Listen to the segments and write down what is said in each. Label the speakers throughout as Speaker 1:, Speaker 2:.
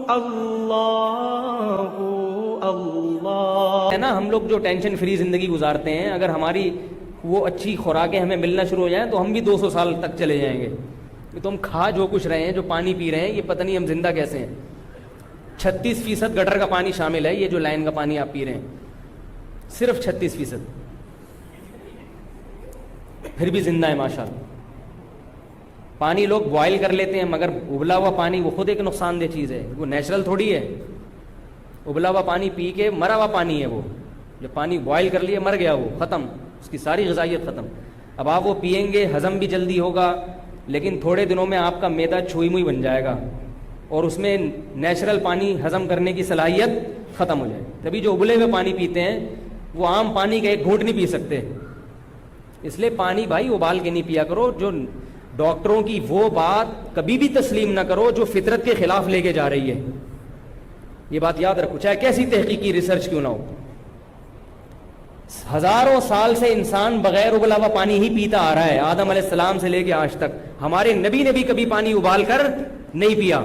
Speaker 1: اللہ اللہ ہے نا. ہم لوگ جو ٹینشن فری زندگی گزارتے ہیں، اگر ہماری وہ اچھی خوراکیں ہمیں ملنا شروع ہو جائیں تو ہم بھی 200 سال تک چلے جائیں گے. تو ہم کھا جو کچھ رہے ہیں، جو پانی پی رہے ہیں، یہ پتہ نہیں ہم زندہ کیسے ہیں. 36% گٹر کا پانی شامل ہے، یہ جو لائن کا پانی آپ پی رہے ہیں صرف 36%، پھر بھی زندہ ہے ماشاءاللہ. پانی لوگ بوائل کر لیتے ہیں، مگر ابلا ہوا پانی وہ خود ایک نقصان دہ چیز ہے، وہ نیچرل تھوڑی ہے. ابلا ہوا پانی پی کے مرا ہوا پانی ہے وہ. جب پانی بوائل کر لیے مر گیا، وہ ختم، اس کی ساری غذائیت ختم. اب آپ وہ پیئیں گے، ہضم بھی جلدی ہوگا، لیکن تھوڑے دنوں میں آپ کا معدہ چھوئی موئی بن جائے گا اور اس میں نیچرل پانی ہضم کرنے کی صلاحیت ختم ہو جائے. تبھی جو ابلے ہوئے پانی پیتے ہیں وہ عام پانی کا ایک گھونٹ نہیں پی سکتے. اس لیے پانی بھائی ابال کے نہیں پیا کرو. جو ڈاکٹروں کی وہ بات کبھی بھی تسلیم نہ کرو جو فطرت کے خلاف لے کے جا رہی ہے. یہ بات یاد رکھو، چاہے کیسی تحقیقی ریسرچ کیوں نہ ہو. ہزاروں سال سے انسان بغیر ابلا ہوا پانی ہی پیتا آ رہا ہے، آدم علیہ السلام سے لے کے آج تک. ہمارے نبی نے بھی کبھی پانی ابال کر نہیں پیا.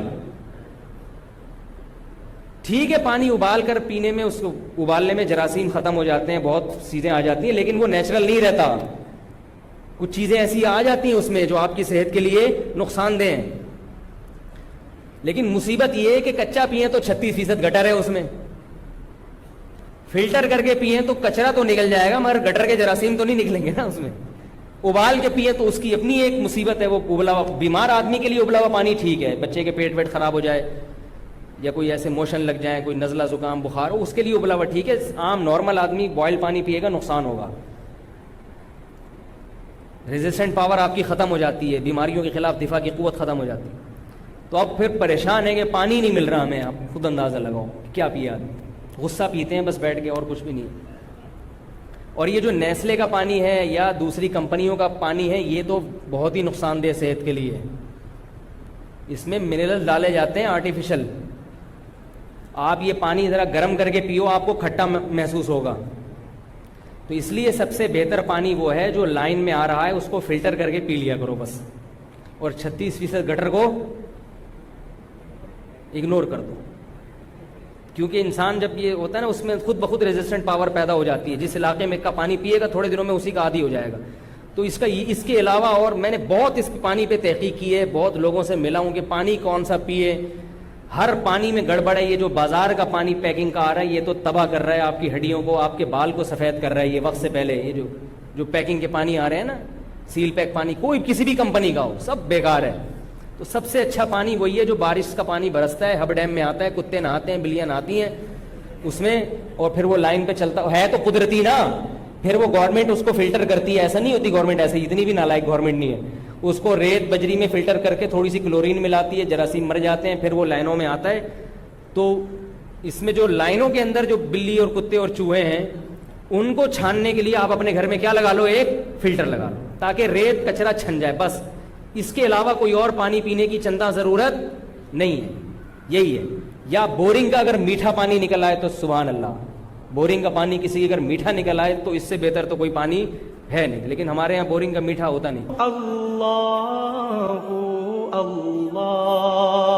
Speaker 1: ٹھیک ہے، پانی ابال کر پینے میں، اس کو ابالنے میں جراثیم ختم ہو جاتے ہیں، بہت چیزیں آ جاتی ہیں، لیکن وہ نیچرل نہیں رہتا. کچھ چیزیں ایسی آ جاتی ہیں اس میں جو آپ کی صحت کے لیے نقصان دہ ہیں. لیکن مصیبت یہ ہے کہ کچا پیئیں تو 36% گٹر ہے اس میں. فلٹر کر کے پیئیں تو کچرا تو نکل جائے گا، مگر گٹر کے جراثیم تو نہیں نکلیں گے نا اس میں. ابال کے پیئیں تو اس کی اپنی ایک مصیبت ہے. وہ ابلا ہوا، بیمار آدمی کے لیے ابلا ہوا پانی ٹھیک ہے، بچے کے پیٹ ویٹ خراب ہو جائے یا کوئی ایسے موشن لگ جائے، کوئی نزلہ زکام بخار ہو، اس کے لیے ابلا ہوا ٹھیک ہے. عام نارمل آدمی بوائل پانی پیے گا نقصان ہوگا. ریزسٹنٹ پاور آپ کی ختم ہو جاتی ہے، بیماریوں کے خلاف دفاع کی قوت ختم ہو جاتی ہے. تو اب پھر پریشان ہے کہ پانی نہیں مل رہا ہمیں. آپ خود اندازہ لگاؤ کیا پیا آدمی. غصہ پیتے ہیں بس بیٹھ کے، اور کچھ بھی نہیں. اور یہ جو نیسلے کا پانی ہے یا دوسری کمپنیوں کا پانی ہے، یہ تو بہت ہی نقصان دہ صحت کے لیے ہے. اس میں منرل ڈالے جاتے ہیں آرٹیفیشل. آپ یہ پانی ذرا گرم کر کے پیو، آپ کو کھٹا محسوس ہوگا. تو اس لیے سب سے بہتر پانی وہ ہے جو لائن میں آ رہا ہے، اس کو فلٹر کر کے پی لیا کرو بس. اور 36% گٹر کو اگنور کر دو. کیونکہ انسان جب یہ ہوتا ہے نا، اس میں خود بخود ریزسٹنٹ پاور پیدا ہو جاتی ہے. جس علاقے میں کا پانی پیے گا تھوڑے دنوں میں اسی کا عادی ہو جائے گا. تو اس کے علاوہ اور میں نے بہت اس پانی پہ تحقیق کی ہے، بہت لوگوں سے ملا ہوں کہ پانی کون سا پیے. ہر پانی میں گڑبڑ ہے. یہ جو بازار کا پانی پیکنگ کا آ رہا ہے، یہ تو تباہ کر رہا ہے آپ کی ہڈیوں کو، آپ کے بال کو سفید کر رہا ہے. یہ وقت سے پہلے یہ جو پیکنگ کے پانی آ رہے ہیں نا، سیل پیک پانی، کوئی کسی بھی کمپنی کا ہو، سب بیکار ہے. تو سب سے اچھا پانی وہی ہے جو بارش کا پانی برستا ہے، ہب ڈیم میں آتا ہے، کتے نہاتے ہیں، بلیاں نہاتی ہیں اس میں، اور پھر وہ لائن پہ چلتا ہے تو قدرتی نا. پھر وہ گورنمنٹ اس کو فلٹر کرتی ہے. ایسا نہیں ہوتی گورنمنٹ، ایسے اتنی بھی نالائق گورنمنٹ نہیں ہے. اس کو ریت بجری میں فلٹر کر کے تھوڑی سی کلورین ملاتی ہے، جراثیم مر جاتے ہیں، پھر وہ لائنوں میں آتا ہے. تو اس میں جو لائنوں کے اندر جو بلی اور کتے اور چوہے ہیں، ان کو چھاننے کے لیے آپ اپنے گھر میں کیا لگا لو، ایک فلٹر لگا لو، تاکہ ریت کچرا چھن جائے بس. اس کے علاوہ کوئی اور پانی پینے کی چندہ ضرورت نہیں ہے. یہی ہے. یا بورنگ کا اگر میٹھا پانی نکل آئے تو سبحان اللہ، بورنگ کا پانی کسی اگر میٹھا نکل آئے تو اس سے بہتر تو کوئی پانی ہے نہیں. لیکن ہمارے یہاں بورنگ کا میٹھا ہوتا نہیں. اللہ اللہ